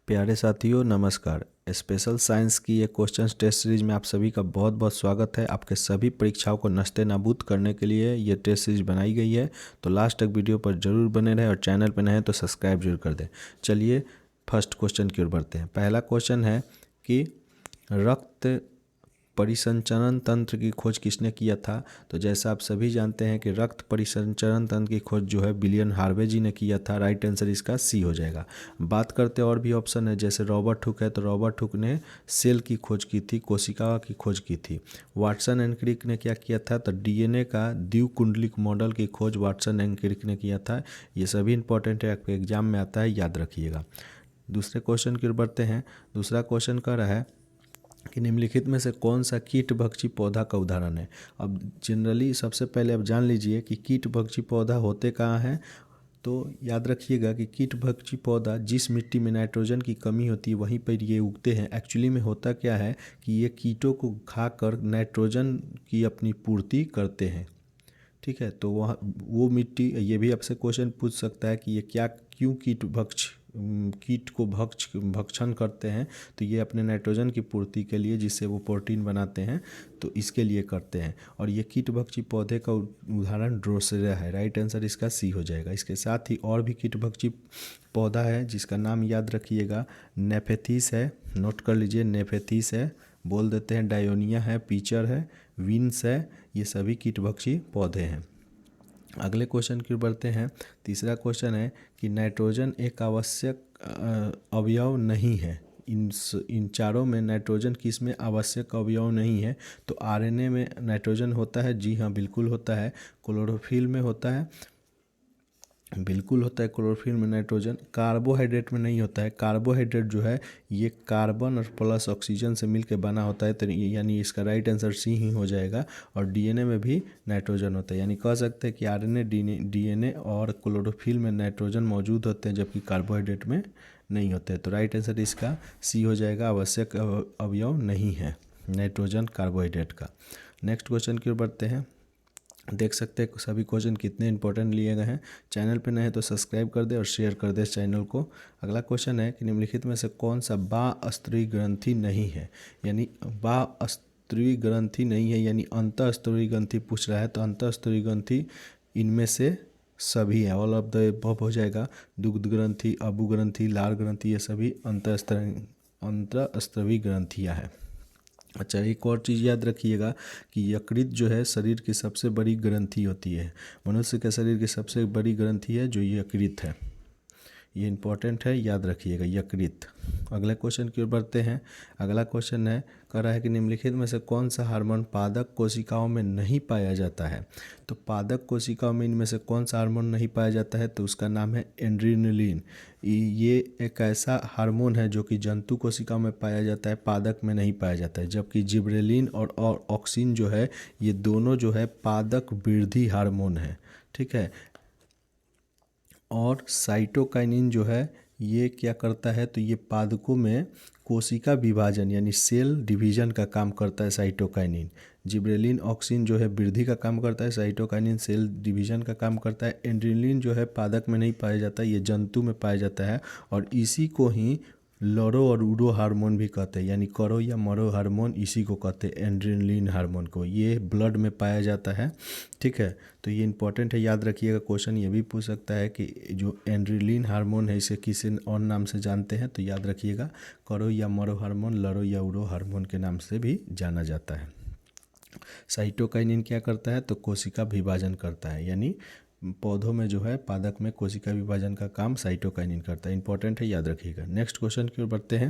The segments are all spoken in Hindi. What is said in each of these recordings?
प्यारे साथियों नमस्कार। स्पेशल साइंस की ये क्वेश्चन टेस्ट सीरीज में आप सभी का बहुत बहुत स्वागत है। आपके सभी परीक्षाओं को नस्ते नाबूद करने के लिए ये टेस्ट सीरीज बनाई गई है, तो लास्ट तक वीडियो पर जरूर बने रहें और चैनल पर नए हैं तो सब्सक्राइब जरूर कर दें। चलिए फर्स्ट क्वेश्चन की ओर बढ़ते हैं। पहला क्वेश्चन है कि रक्त परिसंचरण तंत्र की खोज किसने किया था। तो जैसा आप सभी जानते हैं कि रक्त परिसंचरण तंत्र की खोज जो है विलियम हार्वे जी ने किया था। राइट आंसर इसका सी हो जाएगा। बात करते और भी ऑप्शन है, जैसे रॉबर्ट हुक है तो रॉबर्ट हुक ने सेल की खोज की थी, कोशिका की खोज की थी। वाटसन एंड क्रिक ने क्या किया था, तो डीएनए का द्विकुंडलिक मॉडल की खोज वाटसन एंड क्रिक ने किया था। ये सभी इंपॉर्टेंट है, आपके एग्जाम में आता है, याद रखिएगा। दूसरे क्वेश्चन की ओर बढ़ते हैं। दूसरा क्वेश्चन कह रहा है कि निम्नलिखित में से कौन सा कीटभक्षी पौधा का उदाहरण है। अब जनरली सबसे पहले आप जान लीजिए कि कीटभक्षी पौधा होते कहाँ हैं। तो याद रखिएगा कि कीटभक्षी पौधा जिस मिट्टी में नाइट्रोजन की कमी होती है वहीं पर ये उगते हैं। एक्चुअली में होता क्या है कि ये कीटों को खाकर नाइट्रोजन की अपनी पूर्ति करते हैं। ठीक है, तो वहाँ वो मिट्टी, ये भी आपसे क्वेश्चन पूछ सकता है कि ये क्या क्यों कीट को भक्षण करते हैं। तो ये अपने नाइट्रोजन की पूर्ति के लिए, जिससे वो प्रोटीन बनाते हैं, तो इसके लिए करते हैं। और ये कीटभक्षी पौधे का उदाहरण ड्रोसेरा है। राइट आंसर इसका सी हो जाएगा। इसके साथ ही और भी कीटभक्षी पौधा है जिसका नाम याद रखिएगा, नेफेथिस है। नोट कर लीजिए, नेफेथिस है, बोल देते हैं डायोनिया है, पीचर है, विंस है। ये सभी कीटभक्षी पौधे हैं। अगले क्वेश्चन की ओर बढ़ते हैं। तीसरा क्वेश्चन है कि नाइट्रोजन एक आवश्यक अवयव नहीं है। इन चारों में नाइट्रोजन किस में आवश्यक अवयव नहीं है। तो आरएनए में नाइट्रोजन होता है, जी हाँ बिल्कुल होता है। क्लोरोफिल में होता है, बिल्कुल होता है क्लोरोफिल में नाइट्रोजन। कार्बोहाइड्रेट में नहीं होता है। कार्बोहाइड्रेट जो है ये कार्बन और प्लस ऑक्सीजन से मिलकर बना होता है, तो यानी इसका राइट आंसर सी ही हो जाएगा। और डीएनए में भी नाइट्रोजन होता है, यानी कह सकते हैं कि आरएनए, डीएनए और क्लोरोफिल में नाइट्रोजन मौजूद होते हैं, जबकि कार्बोहाइड्रेट में नहीं होते। तो राइट आंसर इसका सी हो जाएगा, आवश्यक अवयव नहीं है नाइट्रोजन कार्बोहाइड्रेट का। नेक्स्ट क्वेश्चन की ओर बढ़ते हैं। देख सकते हैं सभी क्वेश्चन कितने इंपॉर्टेंट लिए गए हैं। चैनल पे नए हैं तो सब्सक्राइब कर दे और शेयर कर दे इस चैनल को। अगला क्वेश्चन है कि निम्नलिखित में से कौन सा बाह्यस्त्रीय ग्रंथि नहीं है। यानी बाह्यस्त्रीय ग्रंथि नहीं है, यानी अंतःस्त्रीय ग्रंथि पूछ रहा है। तो अंतःस्त्रीय ग्रंथि इनमें से सभी हैं, ऑल ऑफ द अबव हो जाएगा। दुग्ध ग्रंथि, अबु ग्रंथि, लार ग्रंथि, ये सभी अंतःस्त्रवी ग्रंथियाँ हैं। अच्छा, एक और चीज़ याद रखिएगा कि यकृत जो है शरीर की सबसे बड़ी ग्रंथि होती है। मनुष्य के शरीर की सबसे बड़ी ग्रंथि है जो यकृत है। ये इंपॉर्टेंट है, याद रखिएगा, यकृत। अगले क्वेश्चन की ओर बढ़ते हैं। अगला क्वेश्चन है, कह रहा है कि निम्नलिखित में से कौन सा हार्मोन पादप कोशिकाओं में नहीं पाया जाता है। तो पादप कोशिकाओं में इनमें से कौन सा हार्मोन नहीं पाया जाता है, तो उसका नाम है एड्रेनलिन। ये एक ऐसा हार्मोन है जो कि जंतु कोशिकाओं में पाया जाता है, पादप में नहीं पाया जाता है। जबकि जिब्रेलिन और ऑक्सिन जो है, ये दोनों जो है पादप वृद्धि हार्मोन है। ठीक है। और साइटोकाइनिन जो है ये क्या करता है, तो ये पादकों में कोशिका विभाजन यानी सेल डिवीजन का काम करता है साइटोकाइनिन। जिब्रेलिन ऑक्सिन जो है वृद्धि का काम करता है, साइटोकाइनिन सेल डिवीजन का काम करता है। एड्रेनलिन जो है पादक में नहीं पाया जाता, ये जंतु में पाया जाता है। और इसी को ही लरो और उडो हार्मोन भी कहते हैं, यानी करो या मरो हार्मोन, इसी को कहते हैं एड्रेनलिन हार्मोन को। ये ब्लड में पाया जाता है। ठीक है, तो ये इंपॉर्टेंट है, याद रखिएगा। क्वेश्चन ये भी पूछ सकता है कि जो एड्रेनलिन हार्मोन है इसे किसी और नाम से जानते हैं, तो याद रखिएगा करो या मरो हार्मोन, लरो या उडो हार्मोन के नाम से भी जाना जाता है। साइटोकाइनिन क्या करता है, तो कोशिका विभाजन करता है, यानी पौधों में जो है पादप में कोशिका विभाजन का काम साइटोकाइनिन करता है। इंपॉर्टेंट है, याद रखिएगा। नेक्स्ट क्वेश्चन की ओर बढ़ते हैं।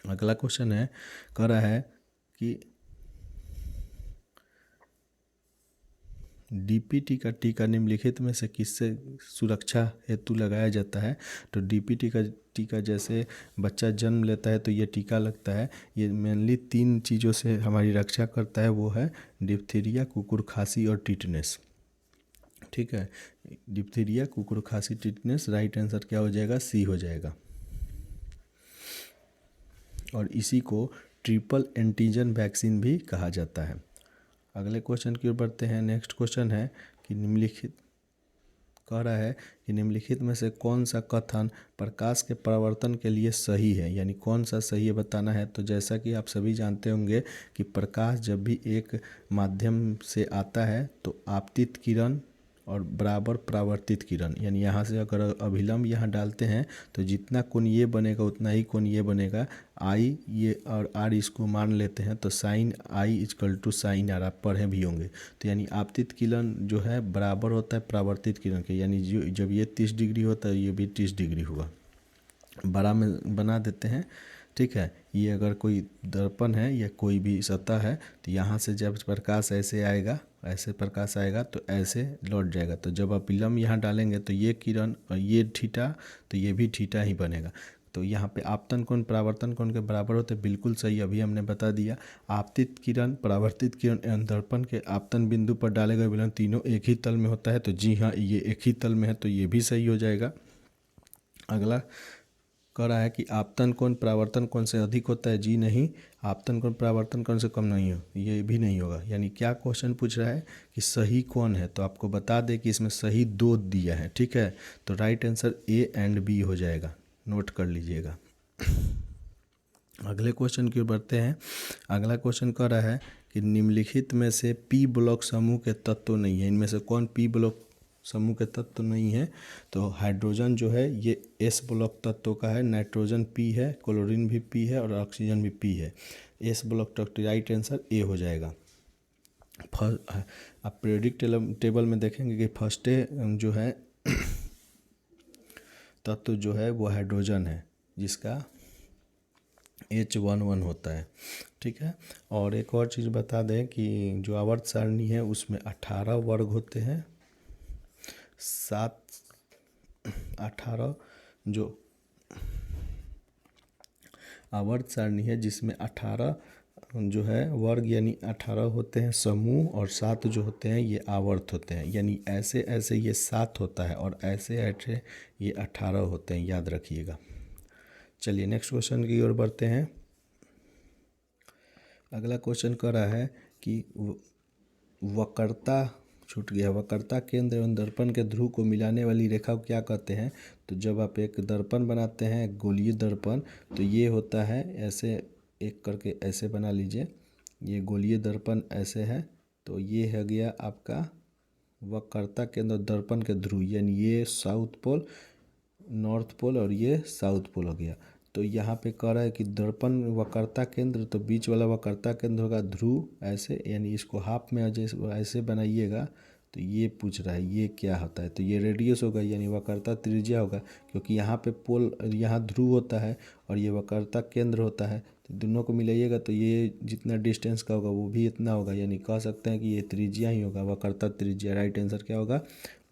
अगला क्वेश्चन है, कह रहा है कि डीपीटी का टीका निम्नलिखित में से किससे सुरक्षा हेतु लगाया जाता है। तो डीपीटी का टीका, जैसे बच्चा जन्म लेता है तो ये टीका लगता है। ये मेनली 3 चीज़ों से हमारी रक्षा करता है, वो है डिप्थीरिया, कुकुर खांसी और टिटनेस। ठीक है, डिप्थीरिया, कुकुर खांसी, टिटनेस। राइट आंसर क्या हो जाएगा, सी हो जाएगा। और इसी को ट्रिपल एंटीजन वैक्सीन भी कहा जाता है। अगले क्वेश्चन की ओर बढ़ते हैं। नेक्स्ट क्वेश्चन है कि निम्नलिखित कह रहा है कि निम्नलिखित में से कौन सा कथन प्रकाश के परावर्तन के लिए सही है, यानी कौन सा सही है बताना है। तो जैसा कि आप सभी जानते होंगे कि प्रकाश जब भी एक माध्यम से आता है तो आपतित किरण और बराबर परावर्तित किरण, यानी यहाँ से अगर अभिलंब यहाँ डालते हैं तो जितना कोण ये बनेगा उतना ही कोण ये बनेगा। आई ये और आर इसको मान लेते हैं तो sine I is equal to sine R, आप पढ़े भी होंगे। तो यानी आपतित किरण जो है बराबर होता है परावर्तित किरण के, यानी जो जब ये 30 डिग्री होता है ये भी 30 डिग्री होगा। बड़ा में बना देते हैं, ठीक है। ये अगर कोई दर्पण है या कोई भी सतह है तो यहाँ से जब प्रकाश ऐसे आएगा, ऐसे प्रकाश आएगा तो ऐसे लौट जाएगा। तो जब आप विलंब यहाँ डालेंगे तो ये किरण और ये थीटा, तो ये भी थीटा ही बनेगा। तो यहाँ पे आपतन कोण परावर्तन कोण के बराबर होते हैं, बिल्कुल सही, अभी हमने बता दिया। आपतित किरण, परावर्तित किरण एवं दर्पण के आपतन बिंदु पर डाले गए विलंब तीनों एक ही तल में होता है। तो जी हाँ, ये एक ही तल में है, तो ये भी सही हो जाएगा। अगला कह रहा है कि आपतन कोण परावर्तन कोण से अधिक होता है, जी नहीं। आपतन कोण परावर्तन कोण से कम नहीं हो, ये भी नहीं होगा। यानी क्या क्वेश्चन पूछ रहा है कि सही कौन है, तो आपको बता दें कि इसमें सही 2 दिया है, ठीक है। तो right answer A and B हो जाएगा, नोट कर लीजिएगा। अगले क्वेश्चन की ओर बढ़ते हैं। अगला क्वेश्चन कह रहा है कि निम्नलिखित में से पी ब्लॉक समूह के तत्व नहीं है, इनमें से कौन पी ब्लॉक समूह के तत्व नहीं है। तो हाइड्रोजन जो है ये एस ब्लॉक तत्व का है, नाइट्रोजन पी है, क्लोरीन भी पी है और ऑक्सीजन भी पी है। एस ब्लॉक तत्व, राइट आंसर ए हो जाएगा। आप पीरियोडिक टेबल में देखेंगे कि फर्स्ट जो है तत्व जो है वो हाइड्रोजन है, जिसका H11 होता है, ठीक है। और एक और चीज़ बता दें कि जो आवर्त सारणी है उसमें 18 वर्ग होते हैं, 18 जो आवर्त सारणी है जिसमें 18 जो है वर्ग यानी 18 होते हैं समूह, और 7 जो होते हैं ये आवर्त होते हैं। यानी ऐसे ऐसे ये 7 होता है और ऐसे ऐसे ये 18 होते हैं, याद रखिएगा। चलिए नेक्स्ट क्वेश्चन की ओर बढ़ते हैं। अगला क्वेश्चन कह रहा है कि वक्रता छूट गया, वक्रता केंद्र एवं दर्पण के ध्रुव को मिलाने वाली रेखा को क्या कहते हैं। तो जब आप एक दर्पण बनाते हैं, एक गोलीय दर्पण, तो ये होता है ऐसे एक करके ऐसे बना लीजिए, ये गोलीय दर्पण ऐसे है, तो ये है गया आपका वक्रता केंद्र दर्पण के ध्रुव, यानी ये साउथ पोल, नॉर्थ पोल और ये साउथ पोल हो गया। तो यहाँ पे कह रहा है कि दर्पण वक्रता केंद्र, तो बीच वाला वक्रता केंद्र होगा ध्रुव ऐसे, यानी इसको हाफ में जैसे ऐसे बनाइएगा। तो ये पूछ रहा है ये क्या होता है, तो ये रेडियस होगा, यानी वक्रता त्रिज्या होगा, क्योंकि यहाँ पे पोल, यहाँ ध्रुव होता है और ये वक्रता केंद्र होता है। तो दोनों को मिलाइएगा तो ये जितना डिस्टेंस का होगा वो भी इतना होगा, यानी कह सकते हैं कि ये त्रिज्या ही होगा, वक्रता त्रिज्या। राइट आंसर क्या होगा,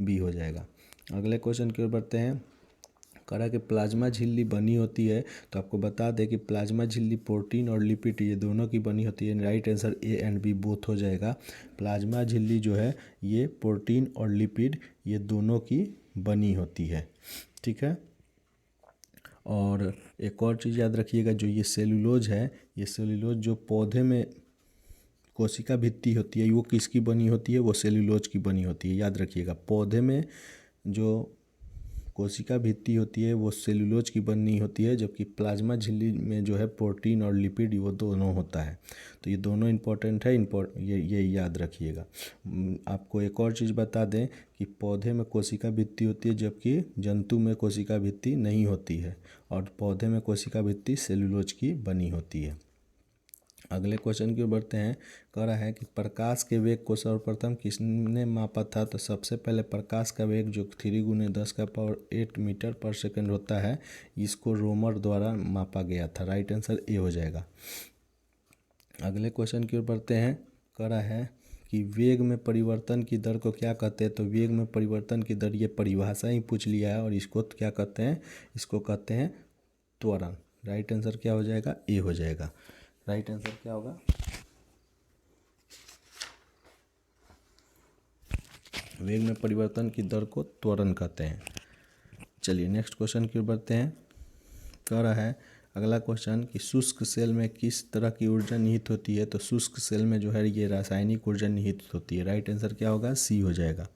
बी हो जाएगा। अगले क्वेश्चन की ओर बढ़ते हैं। कह रहा है कि प्लाज्मा झिल्ली बनी होती है, तो आपको बता दें कि प्लाज्मा झिल्ली प्रोटीन और लिपिड ये दोनों की बनी होती है। Right answer A and B both हो जाएगा। प्लाज्मा झिल्ली जो है ये प्रोटीन और लिपिड ये दोनों की बनी होती है, ठीक है। और एक और चीज़ याद रखिएगा, जो ये सेलुलोज है, ये सेलुलोज जो पौधे में कोशिका भित्ति होती है वो किसकी बनी होती है, वो सेलुलोज की बनी होती है, याद रखिएगा। पौधे में जो कोशिका भित्ति होती है वो सेलुलोज की बनी होती है, जबकि प्लाज्मा झिल्ली में जो है प्रोटीन और लिपिड वो दोनों होता है। तो ये दोनों इंपॉर्टेंट है, ये याद रखिएगा। आपको एक और चीज़ बता दें कि पौधे में कोशिका भित्ति होती है जबकि जंतु में कोशिका भित्ति नहीं होती है, और पौधे में कोशिका भित्ति सेलुलोज की बनी होती है। अगले क्वेश्चन की ओर बढ़ते हैं। कह रहा है कि प्रकाश के वेग को सर्वप्रथम किसने मापा था। तो सबसे पहले प्रकाश का वेग जो 3×10⁸ मीटर पर सेकंड होता है, इसको रोमर द्वारा मापा गया था। राइट आंसर ए हो जाएगा। अगले क्वेश्चन की ओर बढ़ते हैं। कह रहा है कि वेग में परिवर्तन की दर को क्या कहते हैं। तो वेग में परिवर्तन की दर, ये परिभाषा ही पूछ लिया है और इसको क्या कहते हैं, इसको कहते हैं त्वरण। राइट आंसर क्या हो जाएगा, ए हो जाएगा। राइट आंसर क्या होगा, वेग में परिवर्तन की दर को त्वरण कहते हैं। चलिए नेक्स्ट क्वेश्चन की ओर बढ़ते हैं। कह रहा है अगला क्वेश्चन कि शुष्क सेल में किस तरह की ऊर्जा निहित होती है। तो शुष्क सेल में जो है ये रासायनिक ऊर्जा निहित होती है। राइट आंसर क्या होगा, सी हो जाएगा।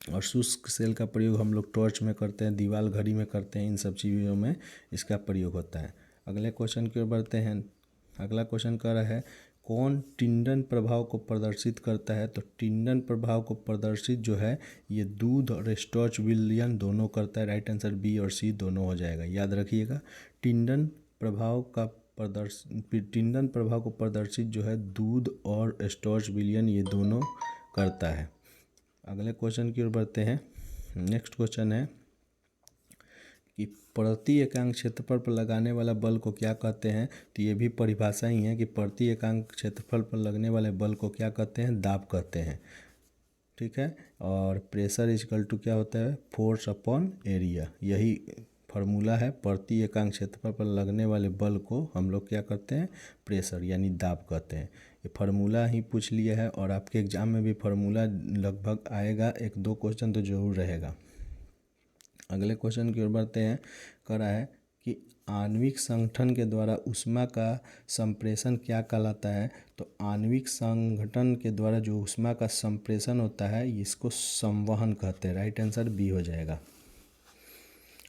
और शुष्क सेल का प्रयोग हम लोग टॉर्च में करते हैं, दीवार घड़ी में करते हैं, इन सब चीज़ों में इसका प्रयोग होता है। अगले क्वेश्चन की ओर बढ़ते हैं। अगला क्वेश्चन कह रहा है कौन टिंडन प्रभाव को प्रदर्शित करता है। तो टिंडन प्रभाव को प्रदर्शित जो है ये दूध और स्टॉर्च विलयन दोनों करता है। राइट आंसर बी और सी दोनों हो जाएगा। याद रखिएगा टिंडन प्रभाव को प्रदर्शित जो है दूध और स्टॉर्च विलयन ये दोनों करता है। अगले क्वेश्चन की ओर बढ़ते हैं। नेक्स्ट क्वेश्चन है कि प्रति एकांक क्षेत्रफल पर लगाने वाला बल को क्या कहते हैं। तो ये भी परिभाषा ही है कि प्रति एकांक क्षेत्रफल पर लगने वाले बल को क्या कहते हैं, दाब कहते हैं। ठीक है, और प्रेशर इक्वल टू क्या होता है, फोर्स अपॉन एरिया। यही फार्मूला है। प्रति एकांक क्षेत्रफल पर लगने वाले बल को हम लोग क्या करते हैं, प्रेशर यानी दाब कहते हैं। ये फार्मूला ही पूछ लिया है और आपके एग्जाम में भी फार्मूला लगभग आएगा, 1-2 क्वेश्चन तो जरूर रहेगा। अगले क्वेश्चन की ओर बढ़ते हैं। कह रहा है कि आणविक संगठन के द्वारा ऊष्मा का संप्रेषण क्या कहलाता है। तो आणविक संगठन के द्वारा जो ऊष्मा का संप्रेषण होता है इसको संवहन कहते हैं। राइट आंसर बी हो जाएगा।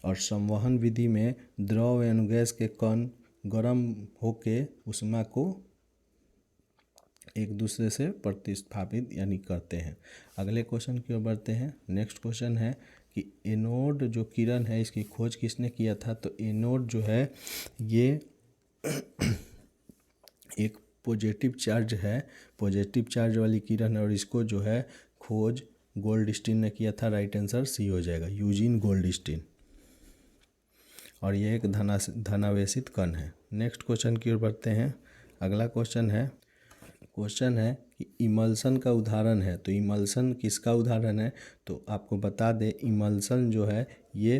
और संवहन विधि में द्रव एवं गैस के कण गर्म होके ऊष्मा को एक दूसरे से प्रतिस्थापित यानी करते हैं। अगले क्वेश्चन की ओर बढ़ते हैं। नेक्स्ट क्वेश्चन है कि एनोड जो किरण है इसकी खोज किसने किया था। तो एनोड जो है ये एक पॉजिटिव चार्ज है, पॉजिटिव चार्ज वाली किरण है और इसको जो है खोज गोल्डस्टीन ने किया था। राइट आंसर सी हो जाएगा, यूजीन गोल्डस्टीन। और ये एक धनावेशित कण है। नेक्स्ट क्वेश्चन की ओर बढ़ते हैं। अगला क्वेश्चन है कि इमल्सन का उदाहरण है। तो इमल्सन किसका उदाहरण है। तो आपको बता दें इमल्सन जो है ये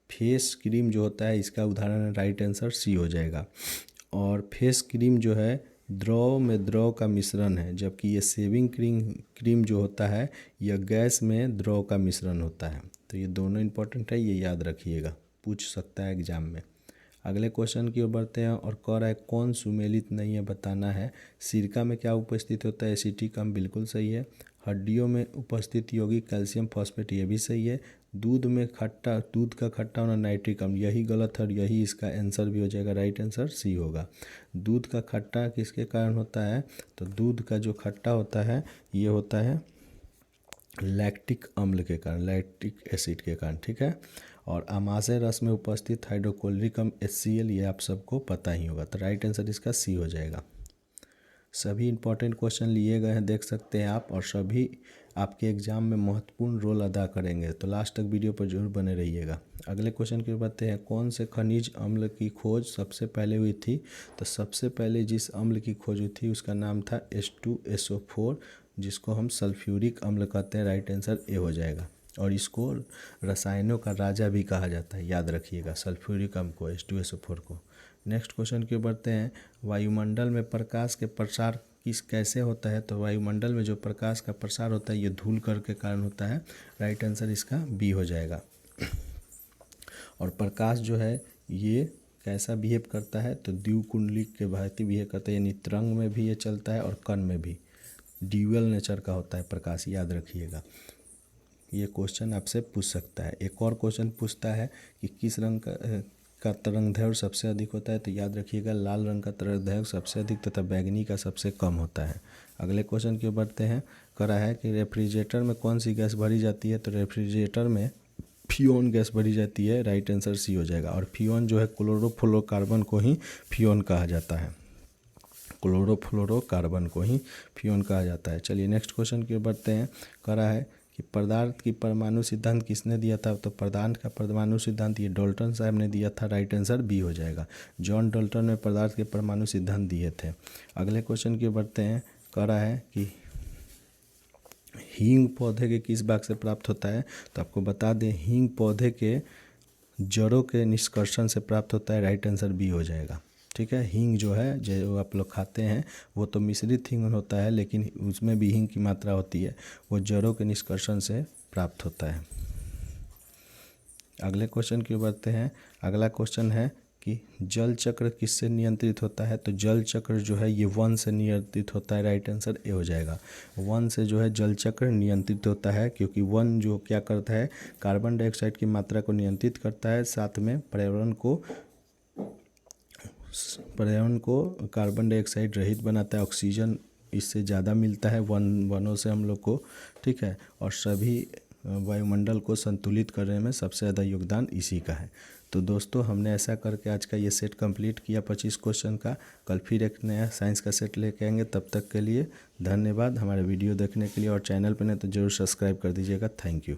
फेस क्रीम जो होता है इसका उदाहरण है। राइट आंसर सी हो जाएगा। और फेस क्रीम जो है द्रव में द्रव का मिश्रण है, जबकि ये शेविंग क्रीम जो होता है यह गैस में द्रव का मिश्रण होता है। तो ये दोनों इंपॉर्टेंट है, ये याद रखिएगा, पूछ सकता है एग्जाम में। अगले क्वेश्चन की ओर बढ़ते हैं और कह रहा है कौन सुमेलित नहीं है बताना है। सिरका में क्या उपस्थित होता है, एसिटिक अम्ल, बिल्कुल सही है। हड्डियों में उपस्थित यौगिक कैल्शियम फॉस्फेट, ये भी सही है। दूध का खट्टा होना नाइट्रिक अम्ल, यही गलत है और यही इसका आंसर भी हो जाएगा। राइट आंसर सी होगा। दूध का खट्टा किसके कारण होता है। तो दूध का जो खट्टा होता है ये होता है लैक्टिक अम्ल के कारण, लैक्टिक एसिड के कारण। ठीक है, और आमाशय रस में उपस्थित हाइड्रोक्लोरिक अम्ल HCl, ये आप सबको पता ही होगा। तो राइट आंसर इसका सी हो जाएगा। सभी इंपॉर्टेंट क्वेश्चन लिए गए हैं, देख सकते हैं आप, और सभी आपके एग्जाम में महत्वपूर्ण रोल अदा करेंगे। तो लास्ट तक वीडियो पर जरूर बने रहिएगा। अगले क्वेश्चन की बात है कौन से खनिज अम्ल की खोज सबसे पहले हुई थी। तो सबसे पहले जिस अम्ल की खोज हुई थी उसका नाम था H2SO4, जिसको हम सल्फ्यूरिक अम्ल कहते हैं। राइट आंसर ए हो जाएगा। और इसको रसायनों का राजा भी कहा जाता है, याद रखिएगा, सल्फ्यूरिक अम्ल को, H2SO4 को। नेक्स्ट क्वेश्चन की बढ़ते हैं। वायुमंडल में प्रकाश के प्रसार कैसे होता है। तो वायुमंडल में जो प्रकाश का प्रसार होता है ये धूल कण के कारण होता है। राइट आंसर इसका बी हो जाएगा। और प्रकाश जो है ये कैसा बिहेव करता है। तो द्विकुंडली के भांति बिहेव करता है, यानी तरंग में भी ये चलता है और कण में भी। ड्यूअल नेचर का होता है प्रकाश, याद रखिएगा। ये क्वेश्चन आपसे पूछ सकता है। एक और क्वेश्चन पूछता है कि किस रंग का तरंगदैर्घ्य सबसे अधिक होता है। तो याद रखिएगा लाल रंग का तरंगदैर्घ्य सबसे अधिक तथा बैंगनी का सबसे कम होता है। अगले क्वेश्चन की ओर बढ़ते हैं। कह रहा है कि रेफ्रिजरेटर में कौन सी गैस भरी जाती है। तो रेफ्रिजरेटर में फ्यून गैस भरी जाती है। राइट आंसर सी हो जाएगा। और फ्यून जो है क्लोरोफ्लोरोकार्बन को ही फ्यून कहा जाता है, क्लोरोफ्लोरोकार्बन को ही फ्यून कहा जाता है। चलिए नेक्स्ट क्वेश्चन की ओर बढ़ते हैं। कह रहा है कि पदार्थ की परमाणु सिद्धांत किसने दिया था। तो पदार्थ का परमाणु सिद्धांत ये डाल्टन साहब ने दिया था। राइट आंसर बी हो जाएगा। जॉन डाल्टन ने पदार्थ के परमाणु सिद्धांत दिए थे। अगले क्वेश्चन की ओर बढ़ते हैं। कह रहा है कि हींग पौधे के किस भाग से प्राप्त होता है। तो आपको बता दें हींग पौधे के जड़ों के निष्कर्षण से प्राप्त होता है। राइट आंसर बी हो जाएगा। ठीक है, हींग जो है जो आप लोग खाते हैं वो तो मिश्रित हींग होता है, लेकिन उसमें भी हींग की मात्रा होती है, वो जड़ों के निष्कर्षण से प्राप्त होता है। अगले क्वेश्चन की ओर बढ़ते हैं। अगला क्वेश्चन है कि जल चक्र किससे नियंत्रित होता है, तो जल चक्र जो है ये वन से नियंत्रित होता है। राइट आंसर ए हो जाएगा। वन से जो है जल चक्र नियंत्रित होता है, क्योंकि वन जो क्या करता है, कार्बन डाइऑक्साइड की मात्रा को नियंत्रित करता है, साथ में पर्यावरण को कार्बन डाइऑक्साइड रहित बनाता है। ऑक्सीजन इससे ज़्यादा मिलता है वनों से हम लोग को, ठीक है। और सभी वायुमंडल को संतुलित करने में सबसे ज़्यादा योगदान इसी का है। तो दोस्तों हमने ऐसा करके आज का ये सेट कंप्लीट किया 25 क्वेश्चन का। कल फिर एक नया साइंस का सेट लेके आएंगे। तब तक के लिए धन्यवाद हमारे वीडियो देखने के लिए, और चैनल पर नहीं तो ज़रूर सब्सक्राइब कर दीजिएगा। Thank you.